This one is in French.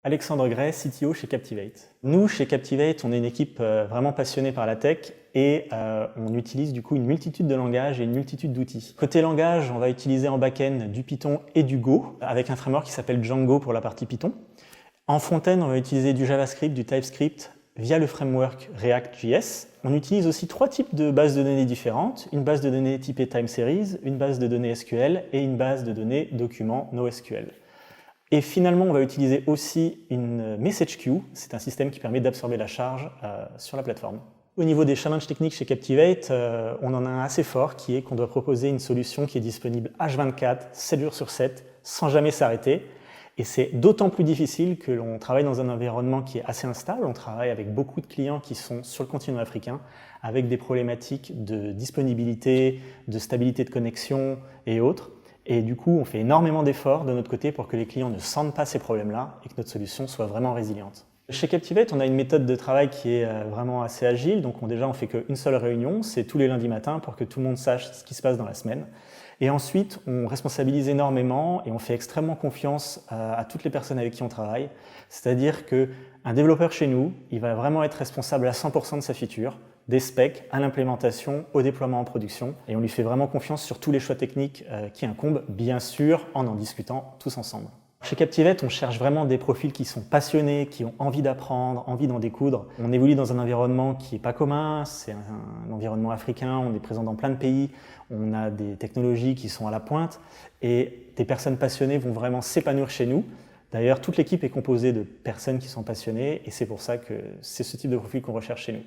Alexandre Gray, CTO chez Captivate. Nous, chez Captivate, on est une équipe vraiment passionnée par la tech et on utilise du coup une multitude de langages et une multitude d'outils. Côté langage, on va utiliser en back-end du Python et du Go avec un framework qui s'appelle Django pour la partie Python. En front-end, on va utiliser du JavaScript, du TypeScript via le framework React.js. On utilise aussi trois types de bases de données différentes. Une base de données typée Time Series, une base de données SQL et une base de données documents NoSQL. Et finalement, on va utiliser aussi une message queue. C'est un système qui permet d'absorber la charge sur la plateforme. Au niveau des challenges techniques chez Captivate, on en a un assez fort qui est qu'on doit proposer une solution qui est disponible H24, 7 jours sur 7, sans jamais s'arrêter. Et c'est d'autant plus difficile que l'on travaille dans un environnement qui est assez instable. On travaille avec beaucoup de clients qui sont sur le continent africain, avec des problématiques de disponibilité, de stabilité de connexion et autres. Et du coup, on fait énormément d'efforts de notre côté pour que les clients ne sentent pas ces problèmes-là et que notre solution soit vraiment résiliente. Chez Captivate, on a une méthode de travail qui est vraiment assez agile. Donc déjà, on fait qu'une seule réunion, c'est tous les lundis matins pour que tout le monde sache ce qui se passe dans la semaine. Et ensuite, on responsabilise énormément et on fait extrêmement confiance à toutes les personnes avec qui on travaille. C'est-à-dire qu'un développeur chez nous, il va vraiment être responsable à 100% de sa feature, des specs, à l'implémentation, au déploiement en production. Et on lui fait vraiment confiance sur tous les choix techniques qui incombent, bien sûr, en discutant tous ensemble. Chez Captivate, on cherche vraiment des profils qui sont passionnés, qui ont envie d'apprendre, envie d'en découdre. On évolue dans un environnement qui n'est pas commun, c'est un environnement africain, on est présent dans plein de pays, on a des technologies qui sont à la pointe et des personnes passionnées vont vraiment s'épanouir chez nous. D'ailleurs, toute l'équipe est composée de personnes qui sont passionnées et c'est pour ça que c'est ce type de profil qu'on recherche chez nous.